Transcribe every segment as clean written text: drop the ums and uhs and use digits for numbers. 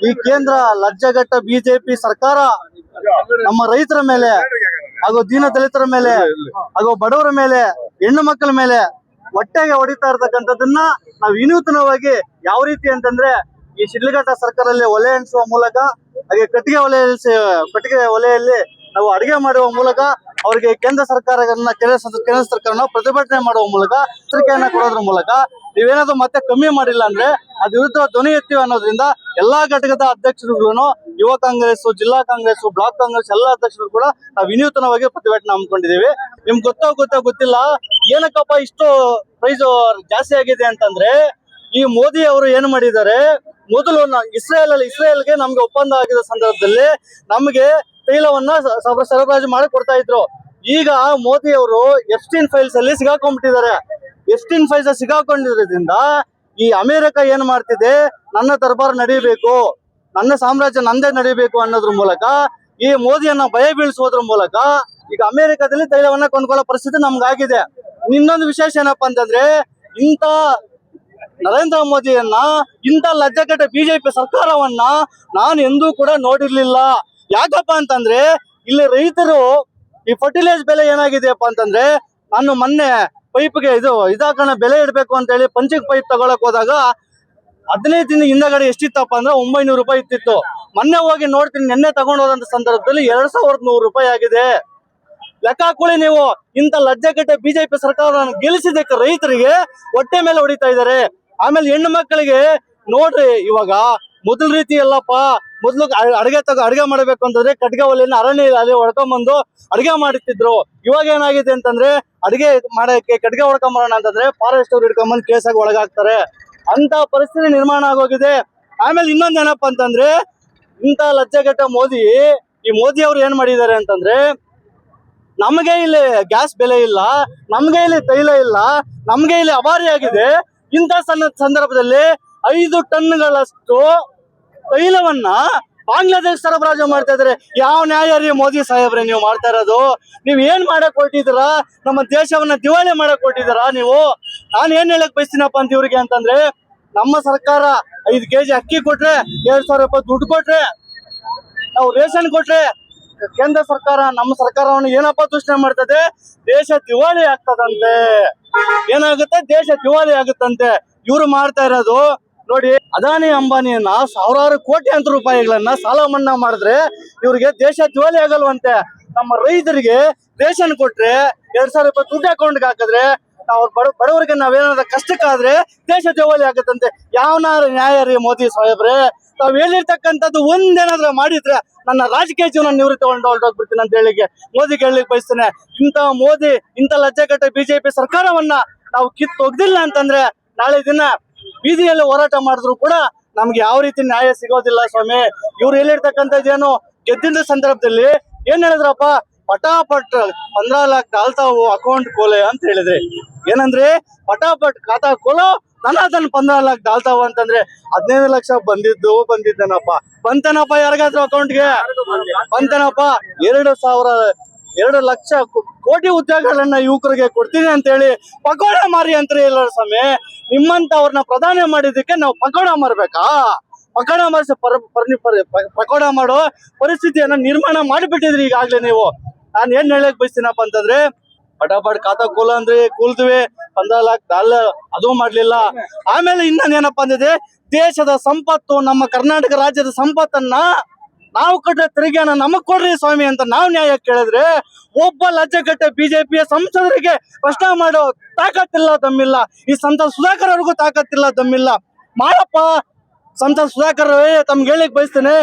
ಈ ಕೇಂದ್ರ ಲಜ್ಜೆಗಟ್ಟ ಬಿಜೆಪಿ ಸರ್ಕಾರ ನಮ್ಮ ರೈತರ ಮೇಲೆ ಹಾಗೂ ದೀನ ದಲಿತರ ಮೇಲೆ ಹಾಗೂ ಬಡವರ ಮೇಲೆ ಹೆಣ್ಣು ಮಕ್ಕಳ ಮೇಲೆ ಹೊಟ್ಟೆಗೆ ಹೊಡಿತಾ ಇರ್ತಕ್ಕಂಥದ್ದನ್ನ ನಾವು ವಿನೂತನವಾಗಿ ಯಾವ ರೀತಿ ಅಂತಂದ್ರೆ ಈ ಶಿಡ್ಲಘಟ್ಟ ಸರ್ಕಾರದಲ್ಲಿ ಒಲೆ ಎಣಿಸುವ ಮೂಲಕ ಹಾಗೆ ಕಟ್ಟಿಗೆ ಒಲೆಯಲ್ಲಿ ನಾವು ಅಡಿಗೆ ಮಾಡುವ ಮೂಲಕ ಅವರಿಗೆ ಕೇಂದ್ರ ಸರ್ಕಾರಗಳನ್ನ ಕೇಂದ್ರ ಸರ್ಕಾರನ ಪ್ರತಿಭಟನೆ ಮಾಡುವ ಮೂಲಕ ಎಚ್ಚರಿಕೆಯನ್ನ ಕೊಡೋದ್ರ ಮೂಲಕ ನೀವೇನಾದ್ರೂ ಮತ್ತೆ ಕಮ್ಮಿ ಮಾಡಿಲ್ಲ ಅಂದ್ರೆ ಅದ್ರ ವಿರುದ್ಧ ಧ್ವನಿ ಎತ್ತೀವಿ ಅನ್ನೋದ್ರಿಂದ ಎಲ್ಲಾ ಘಟಕದ ಅಧ್ಯಕ್ಷರುಗಳನ್ನು ಯುವ ಕಾಂಗ್ರೆಸ್, ಜಿಲ್ಲಾ ಕಾಂಗ್ರೆಸ್, ಬ್ಲಾಕ್ ಕಾಂಗ್ರೆಸ್ ಎಲ್ಲಾ ಅಧ್ಯಕ್ಷರು ಕೂಡ ನಾವು ವಿನೂತನವಾಗಿ ಪ್ರತಿಭಟನೆ ಹಮ್ಮಿಕೊಂಡಿದೀವಿ. ನಿಮ್ಗೆ ಗೊತ್ತಿಲ್ಲ ಏನಕ್ಕಪ್ಪ ಇಷ್ಟು ಪ್ರೈಸ್ ಜಾಸ್ತಿ ಆಗಿದೆ ಅಂತಂದ್ರೆ ಈ ಮೋದಿ ಅವರು ಏನು ಮಾಡಿದ್ದಾರೆ, ಮೊದಲು ಇಸ್ರೇಲ್ಗೆ ನಮ್ಗೆ ಒಪ್ಪಂದ ಆಗಿದ್ದ ಸಂದರ್ಭದಲ್ಲಿ ನಮ್ಗೆ ತೈಲವನ್ನ ಸರಬರಾಜು ಮಾಡಿ ಕೊಡ್ತಾ ಇದ್ರು. ಈಗ ಮೋದಿ ಅವರು ಎಫ್ಸ್ಟೀನ್ ಫೈಲ್ಸ್ ಅಲ್ಲಿ ಸಿಗಾಕೊಂಡ್ಬಿಟ್ಟಿದ್ದಾರೆ. ಎಫ್ಸ್ಟೀನ್ ಫೈಲ್ಸ್ ಸಿಗಾಕೊಂಡಿರೋದ್ರಿಂದ ಈ ಅಮೆರಿಕ ಏನ್ ಮಾಡ್ತಿದೆ, ನನ್ನ ದರ್ಬಾರ್ ನಡೀಬೇಕು, ನನ್ನ ಸಾಮ್ರಾಜ್ಯ ನಂದೇ ನಡೀಬೇಕು ಅನ್ನೋದ್ರ ಮೂಲಕ ಈ ಮೋದಿಯನ್ನ ಭಯ ಬೀಳಿಸೋದ್ರ ಮೂಲಕ ಈಗ ಅಮೆರಿಕದಲ್ಲಿ ತೈಲವನ್ನ ಕೊಂಡ್ಕೊಳ್ಳೋ ಪರಿಸ್ಥಿತಿ ನಮ್ಗಾಗಿದೆ. ಇನ್ನೊಂದು ವಿಶೇಷ ಏನಪ್ಪಾ ಅಂತಂದ್ರೆ ಇಂತ ನರೇಂದ್ರ ಮೋದಿಯನ್ನ ಇಂತ ಲಜ್ಜೆಗೆಟ್ಟ ಬಿಜೆಪಿ ಸರ್ಕಾರವನ್ನ ನಾನು ಎಂದೂ ಕೂಡ ನೋಡಿರ್ಲಿಲ್ಲ. ಯಾಕಪ್ಪ ಅಂತಂದ್ರೆ ಇಲ್ಲಿ ರೈತರು ಈ ಫರ್ಟಿಲೈಸ್ ಬೆಲೆ ಏನಾಗಿದೆಯಪ್ಪ ಅಂತಂದ್ರೆ ನಾನು ಮೊನ್ನೆ ಪೈಪ್ಗೆ ಇದಾಕಣ ಬೆಲೆ ಇಡಬೇಕು ಅಂತ ಹೇಳಿ ಪಂಚಿಂಗ್ ಪೈಪ್ ತಗೊಳಕ್ ಹೋದಾಗ 15 ದಿನ ಹಿಂದಗಡೆ ಎಷ್ಟಿತ್ತಪ್ಪ ಅಂದ್ರೆ 900 ರೂಪಾಯಿ ಇತ್ತಿತ್ತು. ಮೊನ್ನೆ ಹೋಗಿ ನೋಡ್ತೀನಿ, ನೆನ್ನೆ ತಗೊಂಡು ಹೋದಂತ ಸಂದರ್ಭದಲ್ಲಿ 2100 ರೂಪಾಯಿ ಆಗಿದೆ. ಲೆಕ್ಕ ಹಾಕೊಳ್ಳಿ ನೀವು. ಇಂತ ಲಜ್ಜೆಗೆಟ್ಟ ಬಿಜೆಪಿ ಸರ್ಕಾರ ಗೆಲ್ಲಿಸಿದಕ್ಕೆ ರೈತರಿಗೆ ಹೊಟ್ಟೆ ಮೇಲೆ ಹೊಡಿತಾ ಇದ್ದಾರೆ. ಆಮೇಲೆ ಹೆಣ್ಣು ಮಕ್ಕಳಿಗೆ ನೋಡ್ರಿ, ಇವಾಗ ಮೊದಲ ರೀತಿ ಎಲ್ಲಪ್ಪ, ಮೊದ್ಲು ಅಡಿಗೆ ಮಾಡಬೇಕು ಅಂತಂದ್ರೆ ಕಟ್ಗೆ ಒಲೆಯನ್ನ ಅರಣ್ಯ ಅಲ್ಲಿ ಹೊಡ್ಕೊಂಡ್ಬಂದು ಅಡಿಗೆ ಮಾಡುತ್ತಿದ್ರು. ಇವಾಗ ಏನಾಗಿದೆ ಅಂತಂದ್ರೆ ಅಡಿಗೆ ಮಾಡಕ್ಕೆ ಕಟ್ಗೆ ಹೊಡ್ಕೊಂಬರೋಣ ಅಂತಂದ್ರೆ ಫಾರೆಸ್ಟ್ ಅವ್ರು ಹಿಡ್ಕೊಂಡ್ಬಂದು ಕೇಸಾಗಿ ಒಳಗಾಗ್ತಾರೆ. ಅಂತ ಪರಿಸ್ಥಿತಿ ನಿರ್ಮಾಣ ಆಗೋಗಿದೆ. ಆಮೇಲೆ ಇನ್ನೊಂದೇನಪ್ಪ ಅಂತಂದ್ರೆ ಇಂತ ಲಜ್ಜೆಗೆಟ್ಟ ಈ ಮೋದಿ ಅವ್ರು ಏನ್ ಮಾಡಿದ್ದಾರೆ ಅಂತಂದ್ರೆ ನಮಗೆ ಇಲ್ಲಿ ಗ್ಯಾಸ್ ಬೆಲೆ ಇಲ್ಲ, ನಮ್ಗೆ ಇಲ್ಲಿ ತೈಲ ಇಲ್ಲ, ನಮ್ಗೆ ಇಲ್ಲಿ ಅಭಾರಿ ಆಗಿದೆ. ಇಂಥ ಸಂದರ್ಭದಲ್ಲಿ 5 ಟನ್ಗಳಷ್ಟು ತೈಲವನ್ನ ಬಾಂಗ್ಲಾದೇಶ ಸರಬರಾಜು ಮಾಡ್ತಾ ಇದಾರೆ. ಯಾವ ನ್ಯಾಯ ರೀ ಮೋದಿ ಸಾಹೇಬ್ರೆ ನೀವು ಮಾಡ್ತಾ ಇರೋದು? ನೀವ್ ಏನ್ ಮಾಡಕ್ ಹೊರಟಿದ್ದೀರಾ? ನಮ್ಮ ದೇಶವನ್ನ ದಿವಾಳಿ ಮಾಡಕ್ ಹೊರಟಿದ್ದೀರಾ ನೀವು? ನಾನು ಏನ್ ಹೇಳಕ್ ಬಯಸ್ತೀನಪ್ಪ ಅಂತ ಇವ್ರಿಗೆ ಅಂತಂದ್ರೆ, ನಮ್ಮ ಸರ್ಕಾರ 5 kg ಅಕ್ಕಿ ಕೊಟ್ರೆ 2000 ರೂಪಾಯಿ ದುಡ್ಡು ಕೊಟ್ರೆ, ನಾವು ರೇಷನ್ ಕೊಟ್ರೆ ಕೇಂದ್ರ ಸರ್ಕಾರ ನಮ್ಮ ಸರ್ಕಾರವನ್ನು ಏನಪ್ಪಾ ದೂಷಣೆ ಮಾಡ್ತದೆ, ದೇಶ ದಿವಾಳಿ ಆಗ್ತದಂತೆ. ಏನಾಗುತ್ತೆ? ದೇಶ ದಿವಾಳಿ ಆಗುತ್ತಂತೆ. ಇವ್ರು ಮಾಡ್ತಾ ಇರೋದು ನೋಡಿ, ಅದಾನಿ ಅಂಬಾನಿಯನ್ನ ಸಾವಿರಾರು ಕೋಟ್ಯಾಂತರ ರೂಪಾಯಿಗಳನ್ನ ಸಾಲ ಮನ್ನಾ ಮಾಡಿದ್ರೆ ಇವ್ರಿಗೆ ದೇಶ ದಿವಾಳಿ ಆಗಲ್ವಂತೆ. ನಮ್ಮ ರೈತರಿಗೆ ರೇಷನ್ ಕೊಟ್ರೆ 2000 ರೂಪಾಯಿ ದುಡ್ಡು ಅಕೌಂಟ್ಗೆ ಹಾಕಿದ್ರೆ ನಾವು ಬಡವರಿಗೆ ನಾವೇನಾದ್ರೂ ಕಷ್ಟಕ್ಕಾದ್ರೆ ದೇಶ ದಿವಾಳಿ ಆಗುತ್ತಂತೆ. ಯಾವನಾರ ನ್ಯಾಯ ರೀ ಮೋದಿ ಸಾಹೇಬ್ರೆ? ತಾವ್ ಹೇಳಿರ್ತಕ್ಕಂಥದ್ದು ಒಂದೇನಾದ್ರೂ ಮಾಡಿದ್ರೆ ನನ್ನ ರಾಜಕೀಯ ಜೀವನ ನಿವೃತ್ತಿ ಹೊರಟೋಗ್ಬಿಡ್ತೀನಿ ಅಂತ ಮೋದಿಗೆ ಹೇಳಲಿಕ್ಕೆ ಬಯಸ್ತೇನೆ. ಇಂಥ ಲಜ್ಜೆಗೆಟ್ಟ ಬಿಜೆಪಿ ಸರ್ಕಾರವನ್ನ ನಾವು ಕಿತ್ತೊಗ್ದಿಲ್ಲ ಅಂತಂದ್ರೆ ನಾಳೆ ದಿನ ಬೀದಿಯಲ್ಲಿ ಹೋರಾಟ ಮಾಡಿದ್ರು ಕೂಡ ನಮ್ಗೆ ಯಾವ ರೀತಿ ನ್ಯಾಯ ಸಿಗೋದಿಲ್ಲ ಸ್ವಾಮಿ. ಇವ್ರು ಹೇಳಿರ್ತಕ್ಕಂಥದ್ದೇನು, ಗೆದ್ದಿದ್ದ ಸಂದರ್ಭದಲ್ಲಿ ಏನ್ ಹೇಳಿದ್ರಪ್ಪ, ಪಟಾಪಟ್ 15 लाख डालताವು ಅಕೌಂಟ್ ಕೋಲೆ ಅಂತ ಹೇಳಿದ್ರಿ. ಏನಂದ್ರೆ ಪಟಾಪಟ್ ಖಾತಾ ಕೋಲೋ ಅದನ್ನ 15 लाख डालताವು ಅಂತಂದ್ರೆ 15 ಲಕ್ಷ ಬಂದಿದ್ದೇನಪ್ಪ, ಬಂತೇನಪ್ಪ ಯಾರಿಗಾದ್ರೂ ಅಕೌಂಟ್ಗೆ? ಬಂತೇನಪ್ಪ? 2 ಲಕ್ಷ ಕೋಟಿ ಉದ್ಯೋಗಗಳನ್ನ ಯುವಕರಿಗೆ ಕೊಡ್ತೀನಿ ಅಂತ ಹೇಳಿ ಪಕೋಡ ಮಾರಿ ಅಂತ ಇಲ್ಲ ಸ್ವಾಮಿ. ನಿಮ್ಮಂತ ಅವ್ರನ್ನ ಪ್ರಧಾನಿ ಮಾಡಿದಕ್ಕೆ ನಾವು ಪಕೋಡ ಮಾರ್ಬೇಕಾ? ಪಕೋಡ ಮಾರಿಸಿ ಪಕೋಡ ಮಾಡೋ ಪರಿಸ್ಥಿತಿಯನ್ನ ನಿರ್ಮಾಣ ಮಾಡಿಬಿಟ್ಟಿದ್ರಿ ಈಗಾಗ್ಲೇ ನೀವು. ನಾನು ಏನ್ ಹೇಳಕ್ ಬಯಸ್ತೀನಪ್ಪ ಅಂತಂದ್ರೆ, ಪಟಾಪಟ್ ಖಾತಾ ಕೂಲ ಅಂದ್ರೆ ಕೂಲ್ದ್ವಿ, 15 लाख ಡಾಲರ್ ಅದು ಮಾಡ್ಲಿಲ್ಲ. ಆಮೇಲೆ ಇನ್ನೊಂದೇನಪ್ಪ ಅಂದ್ರೆ, ದೇಶದ ಸಂಪತ್ತು, ನಮ್ಮ ಕರ್ನಾಟಕ ರಾಜ್ಯದ ಸಂಪತ್ತನ್ನ ನಾವು ಕಟ್ಟೋ ತೆರಿಗೆನ ನಮಗ್ ಕೊಡ್ರಿ ಸ್ವಾಮಿ ಅಂತ ನಾವು ನ್ಯಾಯ ಕೇಳಿದ್ರೆ ಒಬ್ಬ ಲಜ್ಜೆಗೆಟ್ಟ ಬಿಜೆಪಿಯ ಸಂಸದರಿಗೆ ಪ್ರಶ್ನೆ ಮಾಡೋ ತಾಕತ್ತಿಲ್ಲ, ದಮ್ಮಿಲ್ಲ. ಈ ಸಂಸದ ಸುಧಾಕರ್ ಅವ್ರಿಗೂ ತಾಕತ್ತಿಲ್ಲ, ದಮ್ಮಿಲ್ಲ. ಮಾಡಪ್ಪ ಸಂಸದ ಸುಧಾಕರ್, ತಮ್ಗೆ ಹೇಳಿಕ್ ಬಯಸ್ತೇನೆ,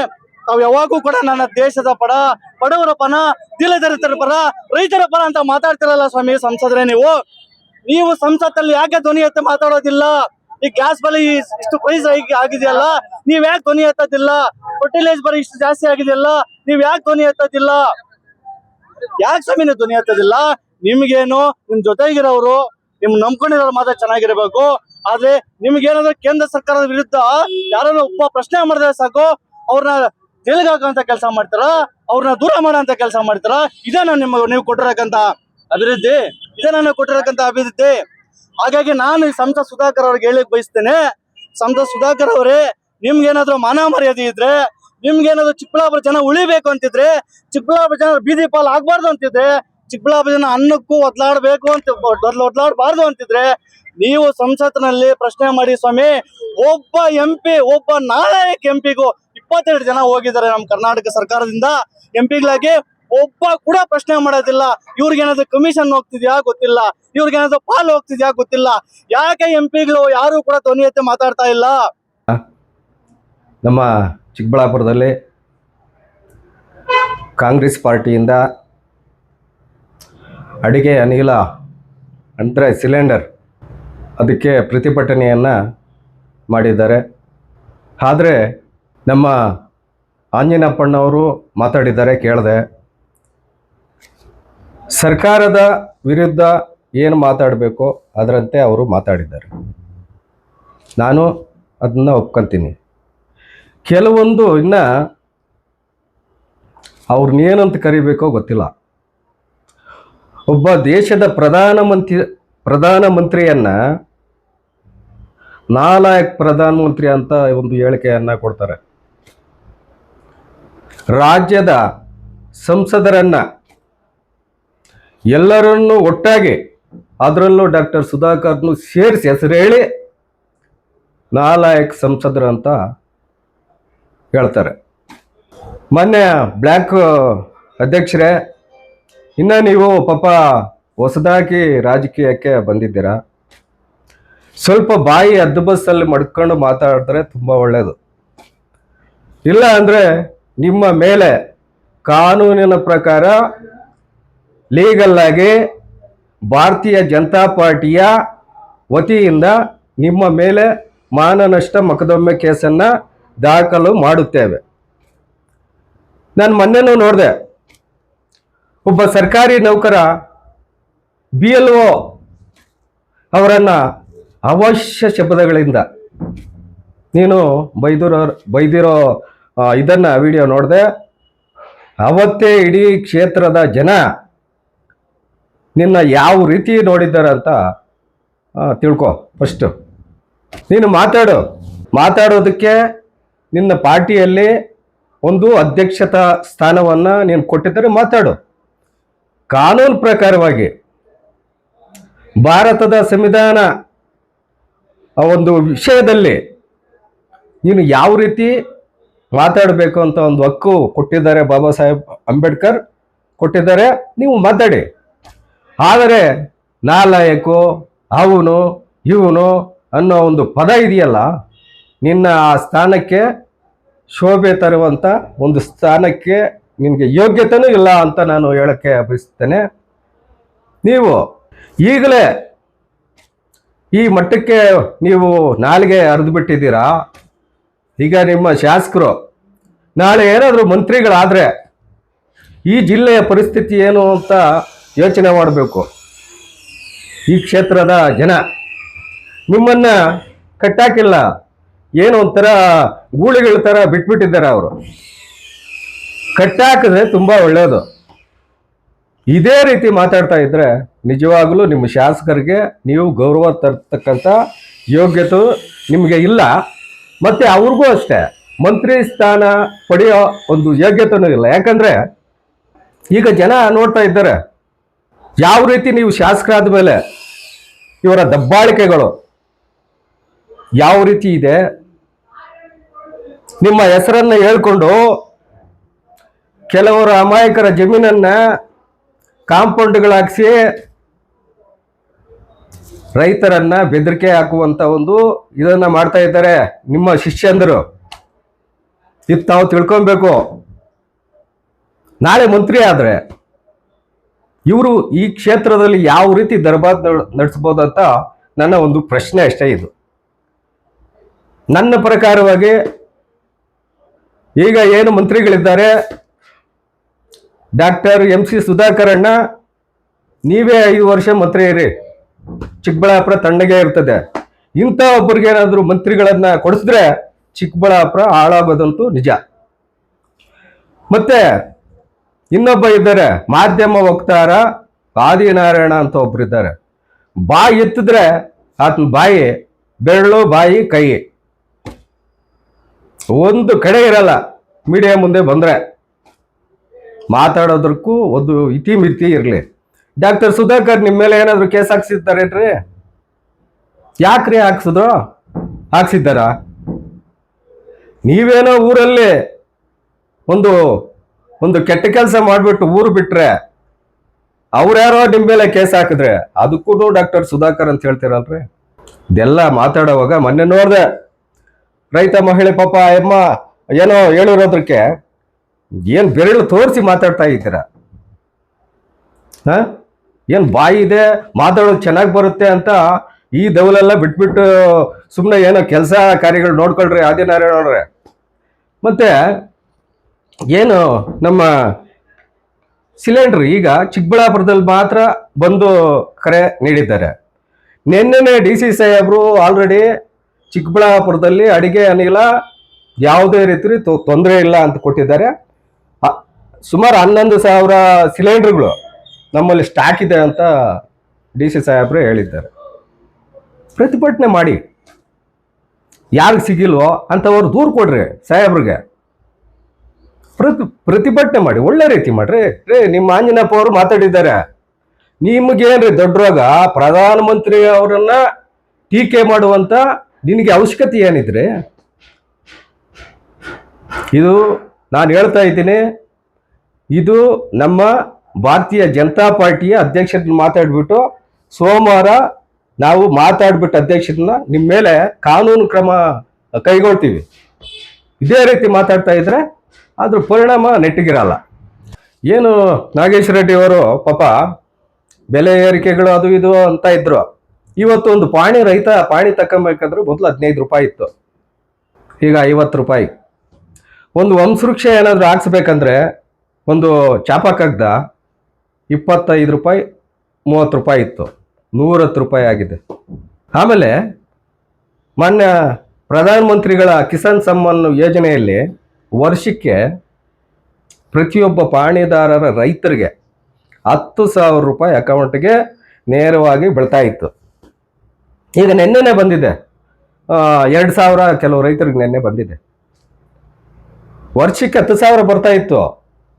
ತಾವ್ ಯಾವಾಗೂ ಕೂಡ ನನ್ನ ದೇಶದ ಬಡವರ ಪರ, ದಿಲದರಿತರ ಪರ, ರೈತರ ಪರ ಅಂತ ಮಾತಾಡ್ತಿರಲ್ಲ ಸ್ವಾಮಿ ಸಂಸದ್ರೆ. ನೀವು ಸಂಸತ್ತಲ್ಲಿ ಯಾಕೆ ಧ್ವನಿ ಎತ್ತಿ ಮಾತಾಡೋದಿಲ್ಲ? ಈ ಗ್ಯಾಸ್ ಬೆಲೆ ಇಷ್ಟು ಪ್ರೈಸ್ ಆಗಿದೆಯಲ್ಲ, ನೀವ್ ಯಾಕೆ ಧ್ವನಿ ಎತ್ತೋದಿಲ್ಲ? ಫರ್ಟಿಲೈಸ್ ಬೆಲೆ ಇಷ್ಟು ಜಾಸ್ತಿ ಆಗಿದೆಯಲ್ಲ, ನೀವ್ ಯಾಕೆ ಧ್ವನಿ ಎತ್ತೋದಿಲ್ಲ? ಯಾಕೆ ಸ್ವಾಮಿ ನೀವು ಧ್ವನಿ ಎತ್ತೋದಿಲ್ಲ? ನಿಮ್ಗೇನು, ನಿಮ್ ಜೊತೆಗಿರೋರು, ನಿಮ್ ನಂಬ್ಕೊಂಡಿರೋರು ಮಾತ್ರ ಚೆನ್ನಾಗಿರ್ಬೇಕು. ಆದ್ರೆ ನಿಮ್ಗೇನಾದ್ರೂ ಕೇಂದ್ರ ಸರ್ಕಾರದ ವಿರುದ್ಧ ಯಾರನ್ನ ಪ್ರಶ್ನೆ ಮಾಡಿದ್ರೆ ಸಾಕು, ಅವ್ರನ್ನ ಜೈಲಿಗೆ ಹಾಕುವಂತ ಕೆಲಸ ಮಾಡ್ತಾರ, ಅವ್ರನ್ನ ದೂರ ಮಾಡೋಂತ ಕೆಲಸ ಮಾಡ್ತಾರ. ಇದೇನೋ ನೀವು ಕೊಟ್ಟಿರಕ್ಕಂತ ಅಭಿವೃದ್ಧಿ? ಇದೇನೋ ಕೊಟ್ಟಿರಕ್ಕಂತ ಅಭಿವೃದ್ಧಿ? ಹಾಗಾಗಿ ನಾನು ಈ ಸಂಸದ ಸುಧಾಕರ್ ಅವ್ರಿಗೆ ಹೇಳಿಕ್ ಬಯಸ್ತೇನೆ, ಸಂಸದ ಸುಧಾಕರ್ ಅವರೇ, ನಿಮ್ಗೇನಾದ್ರೂ ಮಾನ ಮರ್ಯಾದೆ ಇದ್ರೆ, ನಿಮ್ಗೇನಾದ್ರು ಚಿಕ್ಕಬಳ್ಳಾಪುರ ಜನ ಉಳಿಬೇಕು ಅಂತಿದ್ರೆ, ಚಿಕ್ಕಬಳ್ಳಾಪುರ ಜನ ಬೀದಿ ಪಾಲ್ ಆಗ್ಬಾರ್ದು ಅಂತಿದ್ರೆ, ಚಿಕ್ಕಬಳ್ಳಾಪುರ ಜನ ಅನ್ನಕ್ಕೂ ಒದ್ಲಾಡ್ಬೇಕು ಅಂತ ಒದ್ಲಾಡ್ಬಾರ್ದು ಅಂತಿದ್ರೆ, ನೀವು ಸಂಸತ್ನಲ್ಲಿ ಪ್ರಶ್ನೆ ಮಾಡಿ ಸ್ವಾಮಿ. ಒಬ್ಬ MP, ಒಬ್ಬ ನಾಲಾಯಕ್ MP ಗೂ 22 ಜನ ಹೋಗಿದ್ದಾರೆ ನಮ್ಮ ಕರ್ನಾಟಕ ಸರ್ಕಾರದಿಂದ MP ಗಳಾಗಿ. ಒಬ್ಬ ಕೂಡ ಪ್ರಶ್ನೆ ಮಾಡೋದಿಲ್ಲ. ಇವ್ರಿಗೇನಾದ್ರು ಕಮಿಷನ್ ಹೋಗ್ತಿದ್ಯಾ ಗೊತ್ತಿಲ್ಲ, ಇವ್ರಿಗೇನಾದ್ರು ಪಾಲ್ ಹೋಗ್ತಿದ್ಯಾ ಗೊತ್ತಿಲ್ಲ. ಯಾಕೆ MP ಗಳು ಯಾರು ಕೂಡ ಧ್ವನಿ ಎತ್ತಿ ಮಾತಾಡ್ತಾ ಇಲ್ಲ? ನಮ್ಮ ಚಿಕ್ಕಬಳ್ಳಾಪುರದಲ್ಲಿ ಕಾಂಗ್ರೆಸ್ ಪಾರ್ಟಿಯಿಂದ ಅಡಿಗೆ ಅನಿಲ ಅಂದರೆ ಸಿಲಿಂಡರ್ ಅದಕ್ಕೆ ಪ್ರತಿಭಟನೆಯನ್ನು ಮಾಡಿದ್ದಾರೆ. ಆದರೆ ನಮ್ಮ ಆಂಜನಪ್ಪಣ್ಣವರು ಮಾತಾಡಿದ್ದಾರೆ, ಕೇಳಿದೆ. ಸರ್ಕಾರದ ವಿರುದ್ಧ ಏನು ಮಾತಾಡಬೇಕು ಅದರಂತೆ ಅವರು ಮಾತಾಡಿದ್ದಾರೆ. ನಾನು ಅದನ್ನು ಒಪ್ಕೊತೀನಿ. ಕೆಲವೊಂದು ಇನ್ನು ಅವ್ರನ್ನೇನಂತ ಕರಿಬೇಕೋ ಗೊತ್ತಿಲ್ಲ. ಒಬ್ಬ ದೇಶದ ಪ್ರಧಾನಮಂತ್ರಿಯನ್ನು ನಾಲಾಯಕ್ ಪ್ರಧಾನಮಂತ್ರಿ ಅಂತ ಒಂದು ಹೇಳಿಕೆಯನ್ನು ಕೊಡ್ತಾರೆ. ರಾಜ್ಯದ ಸಂಸದರನ್ನು ಎಲ್ಲರನ್ನೂ ಒಟ್ಟಾಗಿ, ಅದರಲ್ಲೂ ಡಾಕ್ಟರ್ ಸುಧಾಕರ್ನು ಸೇರಿಸಿ ಹೆಸರು ಹೇಳಿ ನಾಲಾಯಕ್ ಸಂಸದರು ಅಂತ ಹೇಳ್ತಾರೆ. ಮೊನ್ನೆ ಬ್ಲ್ಯಾಕ್ ಅಧ್ಯಕ್ಷರೇ, ಇನ್ನು ನೀವು ಪಾಪ ಹೊಸದಾಗಿ ರಾಜಕೀಯಕ್ಕೆ ಬಂದಿದ್ದೀರಾ, ಸ್ವಲ್ಪ ಬಾಯಿ ಅದ್ದು ಬಸ್ಸಲ್ಲಿ ಮಡ್ಕೊಂಡು ಮಾತಾಡಿದ್ರೆ ತುಂಬ ಒಳ್ಳೆಯದು. ಇಲ್ಲ ಅಂದರೆ ನಿಮ್ಮ ಮೇಲೆ ಕಾನೂನಿನ ಪ್ರಕಾರ ಲೀಗಲ್ ಆಗಿ ಭಾರತೀಯ ಜನತಾ ಪಾರ್ಟಿಯ ವತಿಯಿಂದ ನಿಮ್ಮ ಮೇಲೆ ಮಾನನಷ್ಟ ಮೊಕದ್ದಮೆ ಕೇಸನ್ನು ದಾಖಲು ಮಾಡುತ್ತೇವೆ. ನಾನು ಮೊನ್ನೆನೂ ನೋಡಿದೆ, ಒಬ್ಬ ಸರ್ಕಾರಿ ನೌಕರ BLO ಅವರನ್ನು ಅವಶ್ಯ ಶಬ್ದಗಳಿಂದ ನೀನು ಬೈದಿರೋ ಇದನ್ನು ವಿಡಿಯೋ ನೋಡಿದೆ. ಅವತ್ತೇ ಇಡೀ ಕ್ಷೇತ್ರದ ಜನ ನಿನ್ನ ಯಾವ ರೀತಿ ನೋಡಿದ್ದಾರೆ ಅಂತ ತಿಳ್ಕೊ. ಫಸ್ಟು ನೀನು ಮಾತಾಡೋದಕ್ಕೆ ನಿನ್ನ ಪಾರ್ಟಿಯಲ್ಲಿ ಒಂದು ಅಧ್ಯಕ್ಷತಾ ಸ್ಥಾನವನ್ನು ನೀನು ಕೊಟ್ಟಿದ್ದರೆ ಮಾತಾಡು. ಕಾನೂನು ಪ್ರಕಾರವಾಗಿ ಭಾರತದ ಸಂವಿಧಾನ ಒಂದು ವಿಷಯದಲ್ಲಿ ನೀನು ಯಾವ ರೀತಿ ಮಾತಾಡಬೇಕು ಅಂತ ಒಂದು ಹಕ್ಕು ಕೊಟ್ಟಿದ್ದಾರೆ, ಬಾಬಾ ಸಾಹೇಬ್ ಅಂಬೇಡ್ಕರ್ ಕೊಟ್ಟಿದ್ದಾರೆ. ನೀವು ಮಾತಾಡಿ. ಆದರೆ ನಾಲಾಯಕು, ಅವನು ಇವನು ಅನ್ನೋ ಒಂದು ಪದ ಇದೆಯಲ್ಲ, ನಿನ್ನ ಆ ಸ್ಥಾನಕ್ಕೆ ಶೋಭೆ ತರುವಂಥ ಒಂದು ಸ್ಥಾನಕ್ಕೆ ನಿನಗೆ ಯೋಗ್ಯತೆಯೂ ಇಲ್ಲ ಅಂತ ನಾನು ಹೇಳೋಕ್ಕೆ ಬಯಸ್ತೇನೆ. ನೀವು ಈಗಲೇ ಈ ಮಟ್ಟಕ್ಕೆ ನೀವು ನಾಲಿಗೆ ಹರಿದು ಬಿಟ್ಟಿದ್ದೀರಾ. ಈಗ ನಿಮ್ಮ ಶಾಸಕರು ನಾಳೆ ಏನಾದರೂ ಮಂತ್ರಿಗಳಾದರೆ ಈ ಜಿಲ್ಲೆಯ ಪರಿಸ್ಥಿತಿ ಏನು ಅಂತ ಯೋಚನೆ ಮಾಡಬೇಕು. ಈ ಕ್ಷೇತ್ರದ ಜನ ನಿಮ್ಮನ್ನು ಕಟ್ಟಾಕಿಲ್ಲ, ಏನೋ ಒಂಥರ ಗೂಳಿಗಳ ಥರ ಬಿಟ್ಬಿಟ್ಟಿದ್ದಾರೆ. ಅವರು ಕಟ್ಟಾಕಿದ್ರೆ ತುಂಬ ಒಳ್ಳೆಯದು. ಇದೇ ರೀತಿ ಮಾತಾಡ್ತಾ ಇದ್ದರೆ ನಿಜವಾಗಲೂ ನಿಮ್ಮ ಶಾಸಕರಿಗೆ ನೀವು ಗೌರವ ತರ್ತಕ್ಕಂಥ ಯೋಗ್ಯತೆ ನಿಮಗೆ ಇಲ್ಲ. ಮತ್ತು ಅವ್ರಿಗೂ ಅಷ್ಟೇ ಮಂತ್ರಿ ಸ್ಥಾನ ಪಡೆಯೋ ಒಂದು ಯೋಗ್ಯತೆಯೂ ಇಲ್ಲ. ಯಾಕಂದರೆ ಈಗ ಜನ ನೋಡ್ತಾ ಇದ್ದಾರೆ ಯಾವ ರೀತಿ ನೀವು ಶಾಸಕರಾದ ಮೇಲೆ ಇವರ ದಬ್ಬಾಳಿಕೆಗಳು ಯಾವ ರೀತಿ ಇದೆ. ನಿಮ್ಮ ಹೆಸರನ್ನು ಹೇಳ್ಕೊಂಡು ಕೆಲವರ ಅಮಾಯಕರ ಜಮೀನನ್ನು ಕಾಂಪೌಂಡ್ಗಳಾಗಿಸಿ ರೈತರನ್ನ ಬೆದರಿಕೆ ಹಾಕುವಂಥ ಒಂದು ಇದನ್ನು ಮಾಡ್ತಾ ಇದ್ದಾರೆ ನಿಮ್ಮ ಶಿಷ್ಯಂದರು. ಇದು ತಾವು ತಿಳ್ಕೊಬೇಕು. ನಾಳೆ ಮಂತ್ರಿ ಆದರೆ ಇವರು ಈ ಕ್ಷೇತ್ರದಲ್ಲಿ ಯಾವ ರೀತಿ ದರ್ಬಾರ್ ನಡೆಸ್ಬೋದು ಅಂತ ನನ್ನ ಒಂದು ಪ್ರಶ್ನೆ ಅಷ್ಟೇ. ಇದು ನನ್ನ ಪ್ರಕಾರವಾಗಿ ಈಗ ಏನು ಮಂತ್ರಿಗಳಿದ್ದಾರೆ, ಡಾಕ್ಟರ್ MC ಸುಧಾಕರಣ್ಣ, ನೀವೇ 5 ವರ್ಷ ಮಂತ್ರಿ ಇರಿ, ಚಿಕ್ಕಬಳ್ಳಾಪುರ ತಣ್ಣಗೆ ಇರ್ತದೆ. ಇಂಥ ಒಬ್ಬರಿಗೆ ಏನಾದರೂ ಮಂತ್ರಿಗಳನ್ನ ಕೊಡಿಸಿದ್ರೆ ಚಿಕ್ಕಬಳ್ಳಾಪುರ ಹಾಳಾಗೋದಂತೂ ನಿಜ. ಮತ್ತೆ ಇನ್ನೊಬ್ಬ ಇದ್ದಾರೆ, ಮಾಧ್ಯಮ ವಕ್ತಾರ ಆದಿನಾರಾಯಣ ಅಂತ ಒಬ್ಬರಿದ್ದಾರೆ. ಬಾಯಿ ಎತ್ತಿದ್ರೆ ಆತನ ಬಾಯಿ ಬೆರಳು, ಬಾಯಿ, ಕೈ. ಒಂದು ಕಡೆ ಇರಲ್ಲ. ಮೀಡಿಯಾ ಮುಂದೆ ಬಂದರೆ ಮಾತಾಡೋದಕ್ಕೂ ಒಂದು ಇತಿಮಿತಿ ಇರಲಿ. ಡಾಕ್ಟರ್ ಸುಧಾಕರ್ ನಿಮ್ಮ ಮೇಲೆ ಏನಾದರೂ ಕೇಸ್ ಹಾಕ್ಸಿದ್ದಾರೇನ್ರಿ? ಯಾಕ್ರಿ ಹಾಕ್ಸಿದ್ದಾರ? ನೀವೇನೋ ಊರಲ್ಲಿ ಒಂದು ಒಂದು ಕೆಟ್ಟ ಕೆಲಸ ಮಾಡಿಬಿಟ್ಟು ಊರು ಬಿಟ್ರೆ ಅವ್ರ್ಯಾರೋ ನಿಮ್ಮ ಮೇಲೆ ಕೇಸ್ ಹಾಕಿದ್ರೆ ಅದಕ್ಕೂ ಡಾಕ್ಟರ್ ಸುಧಾಕರ್ ಅಂತ ಹೇಳ್ತೀರಲ್ರಿ? ಇದೆಲ್ಲ ಮಾತಾಡೋವಾಗ ಮೊನ್ನೆ ನೋಡಿದೆ, ರೈತ ಮಹಿಳೆ ಪಾಪ ಅಮ್ಮ ಏನೋ ಹೇಳಿರೋದಕ್ಕೆ ಏನು ಬೆರಳು ತೋರಿಸಿ ಮಾತಾಡ್ತಾ ಇದ್ದೀರ? ಏನು ಬಾಯಿ ಇದೆ, ಮಾತಾಡೋದು ಚೆನ್ನಾಗಿ ಬರುತ್ತೆ ಅಂತ ಈ ದವಲೆಲ್ಲ ಬಿಟ್ಬಿಟ್ಟು ಸುಮ್ಮನೆ ಏನೋ ಕೆಲಸ ಕಾರ್ಯಗಳು ನೋಡ್ಕೊಳ್ರಿ ಆದಿನಾರಾಯಣವ್ರೆ. ಮತ್ತೆ ಏನು ನಮ್ಮ ಸಿಲಿಂಡರ್ ಈಗ ಚಿಕ್ಕಬಳ್ಳಾಪುರದಲ್ಲಿ ಮಾತ್ರ ಬಂದು ಕರೆ ನೀಡಿದ್ದಾರೆ. ನಿನ್ನೆನೆ DC ಸಾಹೇಬರು ಆಲ್ರೆಡಿ ಚಿಕ್ಕಬಳ್ಳಾಪುರದಲ್ಲಿ ಅಡಿಗೆ ಅನಿಲ ಯಾವುದೇ ರೀತಿ ತೊಂದರೆ ಇಲ್ಲ ಅಂತ ಕೊಟ್ಟಿದ್ದಾರೆ. ಸುಮಾರು 11,000 ಸಿಲಿಂಡರ್ಗಳು ನಮ್ಮಲ್ಲಿ ಸ್ಟಾಕ್ ಇದೆ ಅಂತ DC ಸಾಹೇಬರು ಹೇಳಿದ್ದಾರೆ. ಪ್ರತಿಭಟನೆ ಮಾಡಿ, ಯಾರಿಗೆ ಸಿಗಿಲ್ವೋ ಅಂತವ್ರು ದೂರು ಕೊಡ್ರಿ ಸಾಹೇಬ್ರಿಗೆ. ಪ್ರತಿಭಟನೆ ಮಾಡಿ, ಒಳ್ಳೆ ರೀತಿ ಮಾಡ್ರಿ. ನಿಮ್ಮ ಆಂಜನಪ್ಪ ಅವರು ಮಾತಾಡಿದ್ದಾರೆ, ನಿಮಗೇನ್ರಿ ದೊಡ್ಡ ರೋಗ? ಪ್ರಧಾನಮಂತ್ರಿ ಅವರನ್ನ ಟೀಕೆ ಮಾಡುವಂತ ನಿನಗೆ ಅವಶ್ಯಕತೆ ಏನಿದ್ರಿ? ಇದು ನಾನು ಹೇಳ್ತಾ ಇದ್ದೀನಿ, ಇದು ನಮ್ಮ ಭಾರತೀಯ ಜನತಾ ಪಾರ್ಟಿಯ ಅಧ್ಯಕ್ಷರನ್ನ ಮಾತಾಡ್ಬಿಟ್ಟು ಸೋಮವಾರ ನಾವು ಮಾತಾಡ್ಬಿಟ್ಟು ಅಧ್ಯಕ್ಷರನ್ನ ನಿಮ್ಮ ಮೇಲೆ ಕಾನೂನು ಕ್ರಮ ಕೈಗೊಳ್ತೀವಿ. ಇದೇ ರೀತಿ ಮಾತಾಡ್ತಾ ಇದ್ರೆ ಅದ್ರ ಪರಿಣಾಮ ನೆಟ್ಟಿಗಿರಲ್ಲ. ಏನು ನಾಗೇಶ್ ರೆಡ್ಡಿ ಅವರು ಪಾಪ ಬೆಲೆ ಏರಿಕೆಗಳು ಅದು ಇದು ಅಂತ ಇದ್ರು. ಇವತ್ತು ಒಂದು ರೈತ ಪಾಣಿ ತಗೊಬೇಕಾದ್ರೆ ಮೊದಲು 15 ರೂಪಾಯಿ ಇತ್ತು, ಈಗ 50 ರೂಪಾಯಿ. ಒಂದು ವಂಶವೃಕ್ಷ ಏನಾದರೂ ಹಾಕ್ಸ್ಬೇಕಂದ್ರೆ ಒಂದು ಚಾಪ ಕಾಗ್ದ 25 ರೂಪಾಯಿ 30 ರೂಪಾಯಿ ಇತ್ತು, 110 ರೂಪಾಯಿ ಆಗಿದೆ. ಆಮೇಲೆ ಮಾನ್ಯ ಪ್ರಧಾನಮಂತ್ರಿಗಳ ಕಿಸಾನ್ ಸಮ್ಮಾನ್ ಯೋಜನೆಯಲ್ಲಿ ವರ್ಷಕ್ಕೆ ಪ್ರತಿಯೊಬ್ಬ ಪಾಣಿದಾರರ ರೈತರಿಗೆ 10,000 ರೂಪಾಯಿ ಅಕೌಂಟ್ಗೆ ನೇರವಾಗಿ ಬೀಳ್ತಾ ಇತ್ತು. ಈಗ ನೆನ್ನೆನೆ ಬಂದಿದೆ 2,000, ಕೆಲವು ರೈತರಿಗೆ ನೆನ್ನೆ ಬಂದಿದೆ. ವರ್ಷಕ್ಕೆ 10,000 ಬರ್ತಾ ಇತ್ತು,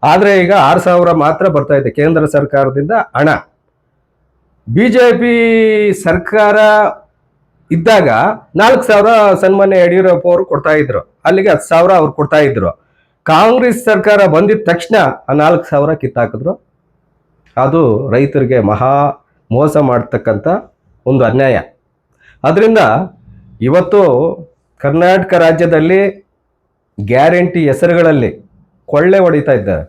ಆದರೆ ಈಗ 6,000 ಮಾತ್ರ ಬರ್ತಾ ಇದೆ ಕೇಂದ್ರ ಸರ್ಕಾರದಿಂದ ಹಣ. BJP ಸರ್ಕಾರ ಇದ್ದಾಗ 4,000 ಸನ್ಮಾನ್ಯ ಯಡಿಯೂರಪ್ಪ ಅವರು ಕೊಡ್ತಾ ಇದ್ರು, ಅಲ್ಲಿಗೆ 10,000 ಅವ್ರು ಕೊಡ್ತಾ ಇದ್ರು. ಕಾಂಗ್ರೆಸ್ ಸರ್ಕಾರ ಬಂದಿದ ತಕ್ಷಣ ಆ 4,000 ಕಿತ್ತಾಕಿದ್ರು. ಅದು ರೈತರಿಗೆ ಮಹಾ ಮೋಸ ಮಾಡ್ತಕ್ಕಂಥ ಒಂದು ಅನ್ಯಾಯ. ಅದರಿಂದ ಇವತ್ತು ಕರ್ನಾಟಕ ರಾಜ್ಯದಲ್ಲಿ ಗ್ಯಾರಂಟಿ ಹೆಸರುಗಳಲ್ಲಿ ಕೊಳ್ಳೆ ಹೊಡಿತಾ ಇದ್ದಾರೆ.